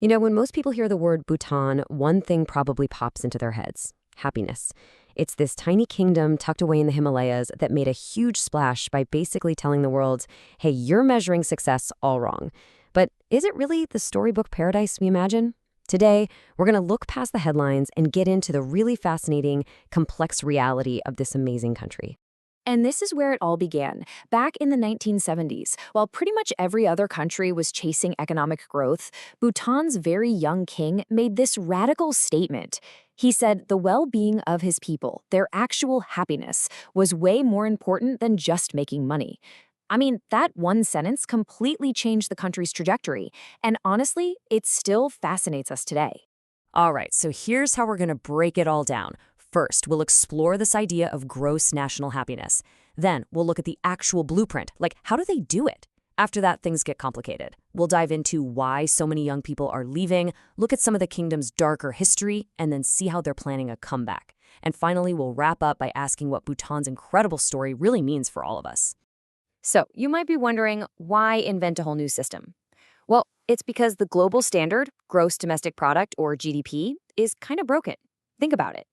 When most people hear the word Bhutan, one thing probably pops into their heads: happiness. It's this tiny kingdom tucked away in the Himalayas that made a huge splash by basically telling the world, hey, you're measuring success all wrong. But is it really the storybook paradise we imagine? Today, we're going to look past the headlines and get into the really fascinating, complex reality of this amazing country. And this is where it all began, back in the 1970s. While pretty much every other country was chasing economic growth, Bhutan's very young king made this radical statement. He said the well-being of his people, their actual happiness, was way more important than just making money. I mean, that one sentence completely changed the country's trajectory, and honestly, it still fascinates us today. All right, so here's how we're going to break it all down. First, we'll explore this idea of gross national happiness. Then, we'll look at the actual blueprint, like how do they do it? After that, things get complicated. We'll dive into why so many young people are leaving, look at some of the kingdom's darker history, and then see how they're planning a comeback. And finally, we'll wrap up by asking what Bhutan's incredible story really means for all of us. So, you might be wondering, why invent a whole new system? Well, it's because the global standard, gross domestic product, or GDP, is kind of broken. Think about it.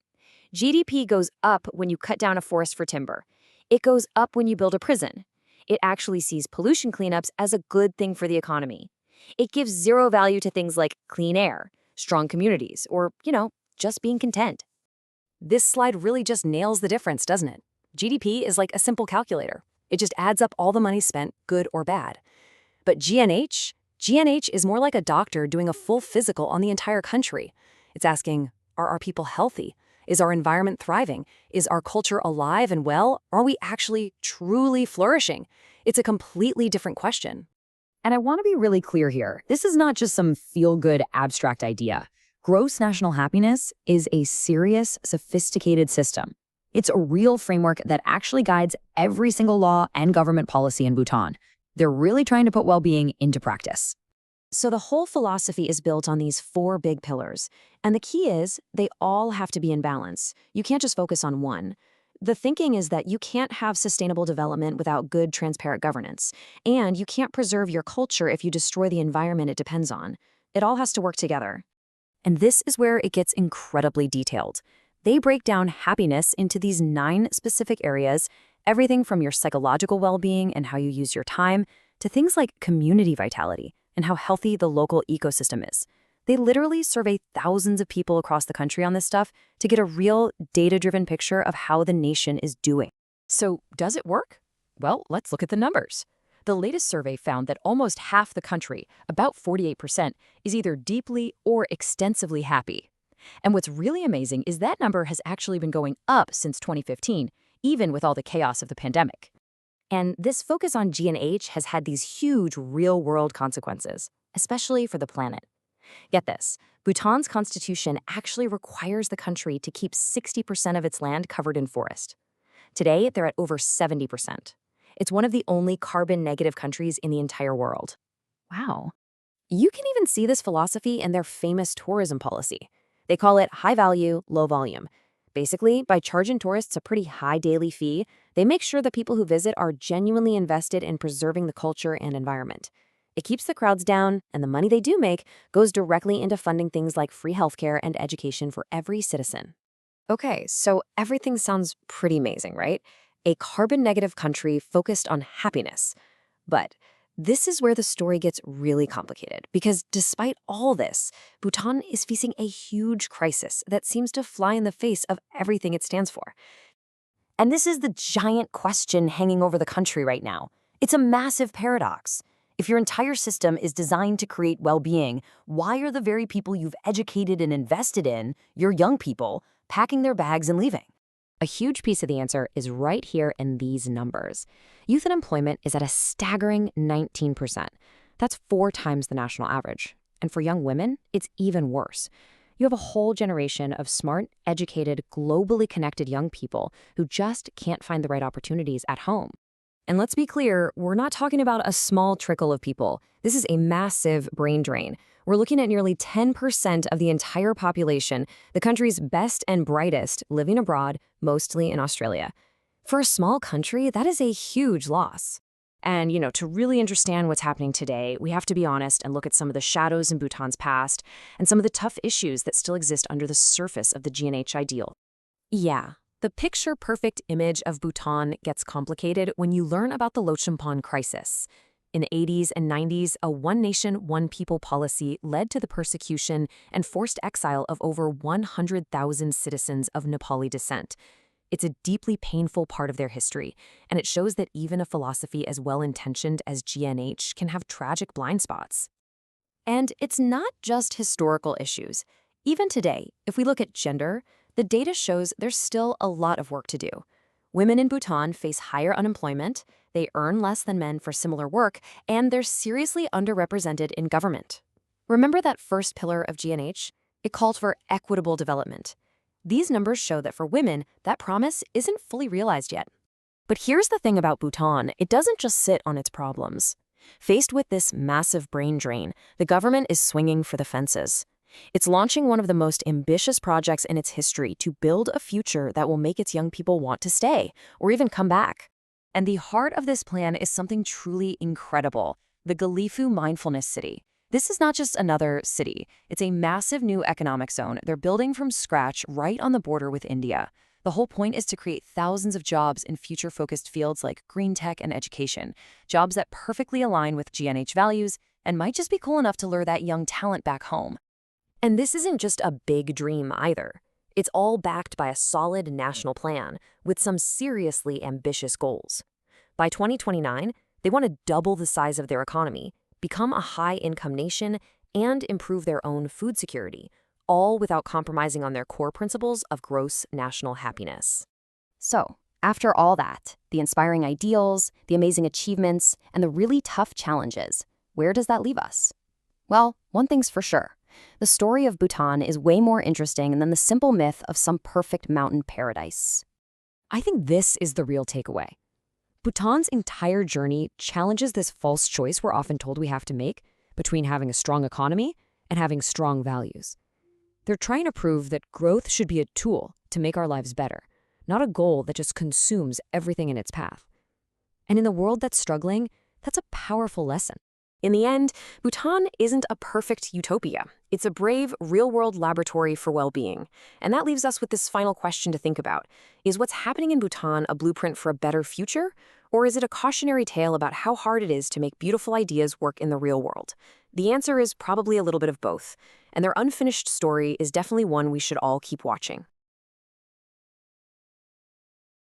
GDP goes up when you cut down a forest for timber. It goes up when you build a prison. It actually sees pollution cleanups as a good thing for the economy. It gives zero value to things like clean air, strong communities, or, just being content. This slide really just nails the difference, doesn't it? GDP is like a simple calculator. It just adds up all the money spent, good or bad. But GNH is more like a doctor doing a full physical on the entire country. It's asking, are our people healthy? Is our environment thriving? Is our culture alive and well? Are we actually truly flourishing? It's a completely different question. And I want to be really clear here. This is not just some feel-good abstract idea. Gross national happiness is a serious, sophisticated system. It's a real framework that actually guides every single law and government policy in Bhutan. They're really trying to put well-being into practice. So the whole philosophy is built on these four big pillars. And the key is they all have to be in balance. You can't just focus on one. The thinking is that you can't have sustainable development without good, transparent governance. And you can't preserve your culture if you destroy the environment it depends on. It all has to work together. And this is where it gets incredibly detailed. They break down happiness into these 9 specific areas, everything from your psychological well-being and how you use your time, to things like community vitality and how healthy the local ecosystem is. They literally survey thousands of people across the country on this stuff to get a real data-driven picture of how the nation is doing. So, does it work? Well, let's look at the numbers. The latest survey found that almost half the country, about 48%, is either deeply or extensively happy. And what's really amazing is that number has actually been going up since 2015, even with all the chaos of the pandemic. And this focus on G&H has had these huge real-world consequences, especially for the planet. Get this, Bhutan's constitution actually requires the country to keep 60% of its land covered in forest. Today, they're at over 70%. It's one of the only carbon-negative countries in the entire world. Wow. You can even see this philosophy in their famous tourism policy. They call it high value, low volume. Basically, by charging tourists a pretty high daily fee, they make sure the people who visit are genuinely invested in preserving the culture and environment. It keeps the crowds down, and the money they do make goes directly into funding things like free healthcare and education for every citizen. Okay, so everything sounds pretty amazing, right? A carbon-negative country focused on happiness. But this is where the story gets really complicated, because despite all this, Bhutan is facing a huge crisis that seems to fly in the face of everything it stands for. And this is the giant question hanging over the country right now. It's a massive paradox. If your entire system is designed to create well-being, why are the very people you've educated and invested in, your young people, packing their bags and leaving? A huge piece of the answer is right here in these numbers. Youth unemployment is at a staggering 19%. That's 4 times the national average. And for young women, it's even worse. You have a whole generation of smart, educated, globally connected young people who just can't find the right opportunities at home. And let's be clear, we're not talking about a small trickle of people. This is a massive brain drain. We're looking at nearly 10% of the entire population, the country's best and brightest, living abroad, mostly in Australia. For a small country, that is a huge loss. And, to really understand what's happening today, we have to be honest and look at some of the shadows in Bhutan's past and some of the tough issues that still exist under the surface of the GNH ideal. Yeah, the picture-perfect image of Bhutan gets complicated when you learn about the Lhotshampan crisis. In the 80s and 90s, a one-nation, one-people policy led to the persecution and forced exile of over 100,000 citizens of Nepali descent. It's a deeply painful part of their history, and it shows that even a philosophy as well-intentioned as GNH can have tragic blind spots. And it's not just historical issues. Even today, if we look at gender, the data shows there's still a lot of work to do. Women in Bhutan face higher unemployment, they earn less than men for similar work, and they're seriously underrepresented in government. Remember that first pillar of GNH? It called for equitable development. These numbers show that for women, that promise isn't fully realized yet. But here's the thing about Bhutan, it doesn't just sit on its problems. Faced with this massive brain drain, the government is swinging for the fences. It's launching one of the most ambitious projects in its history to build a future that will make its young people want to stay, or even come back. And the heart of this plan is something truly incredible, the Galifu Mindfulness City. This is not just another city, it's a massive new economic zone they're building from scratch right on the border with India. The whole point is to create thousands of jobs in future-focused fields like green tech and education, jobs that perfectly align with GNH values and might just be cool enough to lure that young talent back home. And this isn't just a big dream either. It's all backed by a solid national plan with some seriously ambitious goals. By 2029, they want to double the size of their economy, become a high-income nation, and improve their own food security, all without compromising on their core principles of gross national happiness. So, after all that, the inspiring ideals, the amazing achievements, and the really tough challenges, where does that leave us? Well, one thing's for sure. The story of Bhutan is way more interesting than the simple myth of some perfect mountain paradise. I think this is the real takeaway. Bhutan's entire journey challenges this false choice we're often told we have to make between having a strong economy and having strong values. They're trying to prove that growth should be a tool to make our lives better, not a goal that just consumes everything in its path. And in the world that's struggling, that's a powerful lesson. In the end, Bhutan isn't a perfect utopia. It's a brave, real-world laboratory for well-being. And that leaves us with this final question to think about. Is what's happening in Bhutan a blueprint for a better future? Or is it a cautionary tale about how hard it is to make beautiful ideas work in the real world? The answer is probably a little bit of both. And their unfinished story is definitely one we should all keep watching.